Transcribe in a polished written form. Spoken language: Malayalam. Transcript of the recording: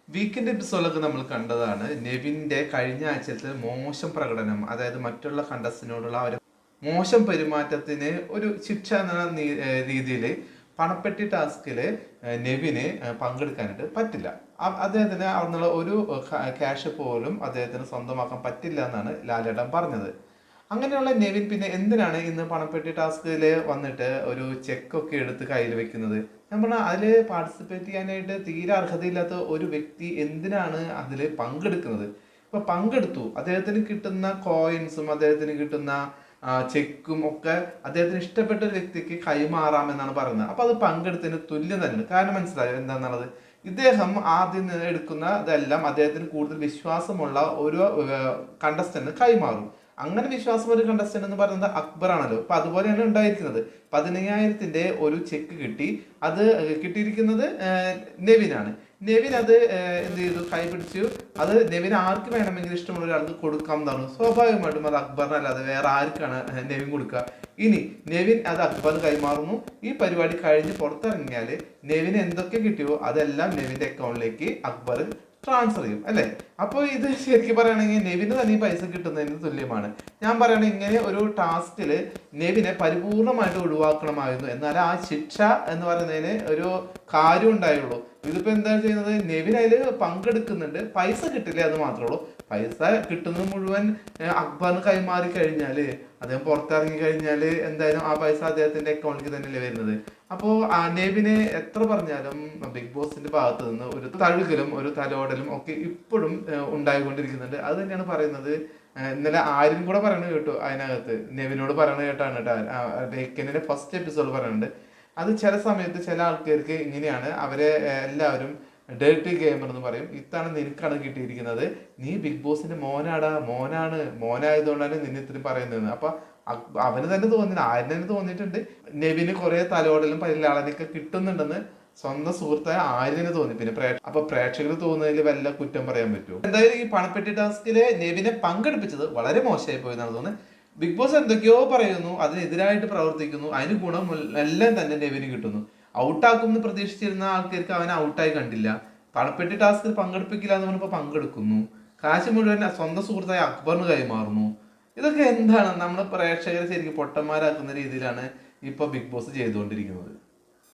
വീക്കെൻഡ് എപ്പിസോഡൊക്കെ നമ്മൾ കണ്ടതാണ് നെവിന്റെ കഴിഞ്ഞ ആഴ്ചത്തെ മോശം പ്രകടനം, അതായത് മറ്റുള്ള കണ്ടസ്റ്റിനോടുള്ള ഒരു മോശം പെരുമാറ്റത്തിന് ഒരു ശിക്ഷ എന്ന രീതിയിൽ പണപ്പെട്ടി ടാസ്കില് നെവിന് പങ്കെടുക്കാനായിട്ട് പറ്റില്ല. അദ്ദേഹത്തിന് അവിടുന്നുള്ള ഒരു ക്യാഷ് പോലും അദ്ദേഹത്തിന് സ്വന്തമാക്കാൻ പറ്റില്ല എന്നാണ് ലാലേട്ടൻ പറഞ്ഞത്. അങ്ങനെയുള്ള നെവിൻ പിന്നെ എന്തിനാണ് ഇന്ന് പണപ്പെട്ടി ടാസ്കിൽ വന്നിട്ട് ഒരു ചെക്കൊക്കെ എടുത്ത് കയ്യിൽ വെക്കുന്നത്? ഞാൻ പറഞ്ഞാൽ അതിൽ പാർട്ടിസിപ്പേറ്റ് ചെയ്യാനായിട്ട് തീരെ അർഹതയില്ലാത്ത ഒരു വ്യക്തി എന്തിനാണ് അതിൽ പങ്കെടുക്കുന്നത്? ഇപ്പൊ പങ്കെടുത്തു, അദ്ദേഹത്തിന് കിട്ടുന്ന കോയിൻസും അദ്ദേഹത്തിന് കിട്ടുന്ന ചെക്കും ഒക്കെ അദ്ദേഹത്തിന് ഇഷ്ടപ്പെട്ട ഒരു വ്യക്തിക്ക് കൈമാറാമെന്നാണ് പറയുന്നത്. അപ്പൊ അത് പങ്കെടുത്തതിന് തുല്യം തന്നെയാണ്. കാരണം മനസ്സിലായോ എന്താണെന്നുള്ളത്? ഇദ്ദേഹം ആദ്യം എടുക്കുന്ന ഇതെല്ലാം അദ്ദേഹത്തിന് കൂടുതൽ വിശ്വാസമുള്ള ഒരു കണ്ടസ്റ്റന്റ് കൈമാറും. അങ്ങനെ വിശ്വാസം ഒരു കണ്ടസ്റ്റന്റ് എന്ന് പറയുന്നത് അക്ബർ ആണല്ലോ. അപ്പൊ അതുപോലെയാണ് ഉണ്ടായിരിക്കുന്നത്. 15,000 ഒരു ചെക്ക് കിട്ടി. അത് കിട്ടിയിരിക്കുന്നത് നെവിനാണ്. നെവിൻ അത് എന്ത് ചെയ്തു? കൈപിടിച്ചു. അത് നെവിൻ ആർക്ക് വേണമെങ്കിലും ഇഷ്ടമുള്ള ഒരാൾക്ക് കൊടുക്കാവുന്നതാണ്. സ്വാഭാവികമായിട്ടും അത് അക്ബറിനല്ലാതെ വേറെ ആർക്കാണ് നെവിൻ കൊടുക്കുക? ഇനി നെവിൻ അത് അക്ബറിന് കൈമാറുന്നു. ഈ പരിപാടി കഴിഞ്ഞ് പുറത്തിറങ്ങിയാല് നെവിന് എന്തൊക്കെ കിട്ടിയോ അതെല്ലാം നെവിന്റെ അക്കൗണ്ടിലേക്ക് അക്ബർ ട്രാൻസ്ഫർ ചെയ്യും, അല്ലെ? അപ്പോൾ ഇത് ശരിക്കും പറയുകയാണെങ്കിൽ നെവിന് തന്നെ ഈ പൈസ കിട്ടുന്നതിന് തുല്യമാണ്. ഞാൻ പറയുകയാണെങ്കിൽ ഇങ്ങനെ ഒരു ടാസ്കില് നെവിനെ പരിപൂർണമായിട്ട് ഒഴിവാക്കണമായിരുന്നു. എന്നാൽ ആ ശിക്ഷ എന്ന് പറയുന്നതിന് ഒരു കാര്യം ഉണ്ടായുള്ളൂ. ഇതിപ്പോ എന്താ ചെയ്യുന്നത്? നെവിൻ അതിൽ പങ്കെടുക്കുന്നുണ്ട്, പൈസ കിട്ടില്ല, അത് മാത്രമേ ഉള്ളൂ. പൈസ കിട്ടുന്നത് മുഴുവൻ അക്ബറിന് കൈമാറി കഴിഞ്ഞാല്, അദ്ദേഹം പുറത്തിറങ്ങി കഴിഞ്ഞാല് എന്തായാലും ആ പൈസ അദ്ദേഹത്തിന്റെ അക്കൗണ്ടിലേക്ക് തന്നെയല്ലേ വരുന്നത്. അപ്പോ നെവിന് എത്ര പറഞ്ഞാലും ബിഗ് ബോസിന്റെ ഭാഗത്ത് നിന്ന് ഒരു തഴുകലും ഒരു തലോടലും ഒക്കെ ഇപ്പോഴും ഉണ്ടായിക്കൊണ്ടിരിക്കുന്നുണ്ട്. അത് തന്നെയാണ് പറയുന്നത്. ഇന്നലെ ആരും കൂടെ പറയണത് കേട്ടു, അതിനകത്ത് നെവിനോട് പറയണത് കേട്ടാണ് കേട്ടോ. ഡേക്കനിന്റെ ഫസ്റ്റ് എപ്പിസോഡ് പറയുന്നുണ്ട്. അത് ചില സമയത്ത് ചില ആൾക്കാർക്ക് ഇങ്ങനെയാണ്, അവരെ എല്ലാവരും ഡേർട്ടി ഗെയിമർ എന്ന് പറയും. ഇത്താണ് നിനക്കാണ് കിട്ടിയിരിക്കുന്നത്, നീ ബിഗ് ബോസിന്റെ മോനായതുകൊണ്ടാണ് നിന്നെ ഇത്രയും പറയുന്നത്. അപ്പൊ അവന് തന്നെ തോന്നി, ആരും തന്നെ തോന്നിയിട്ടുണ്ട് നെവിന് കുറെ തലോടലും പരിലാളനൊക്കെ കിട്ടുന്നുണ്ടെന്ന് സ്വന്തം സുഹൃത്തായ ആര്യന് തോന്നി. പിന്നെ അപ്പൊ പ്രേക്ഷകർ തോന്നുന്നതിൽ വല്ല കുറ്റം പറയാൻ പറ്റുമോ? എന്തായാലും ഈ പണപ്പെട്ടി ടാസ്കിലെ നെവിനെ പങ്കെടുപ്പിച്ചത് വളരെ മോശമായി പോയെന്നാണ് തോന്നുന്നത്. ബിഗ് ബോസ് എന്തൊക്കെയോ പറയുന്നു, അതിനെതിരായിട്ട് പ്രവർത്തിക്കുന്നു, അതിന് ഗുണം എല്ലാം തന്നെ നെവിന് കിട്ടുന്നു. ഔട്ടാക്കുമെന്ന് പ്രതീക്ഷിച്ചിരുന്ന ആൾക്കാർക്ക് അവനെ ഔട്ടായി കണ്ടില്ല. പണപ്പെട്ടി ടാസ്കിൽ പങ്കെടുപ്പിക്കില്ല എന്ന് പറഞ്ഞപ്പോൾ പങ്കെടുക്കുന്നു. കാശ് മുഴുവൻ സ്വന്തം സുഹൃത്തായ അക്ബറിന് കൈമാറുന്നു. ഇതൊക്കെ എന്താണ്? നമ്മൾ പ്രേക്ഷകരെ ശരിക്കും പൊട്ടന്മാരാക്കുന്ന രീതിയിലാണ് ഇപ്പൊ ബിഗ് ബോസ് ചെയ്തുകൊണ്ടിരിക്കുന്നത്.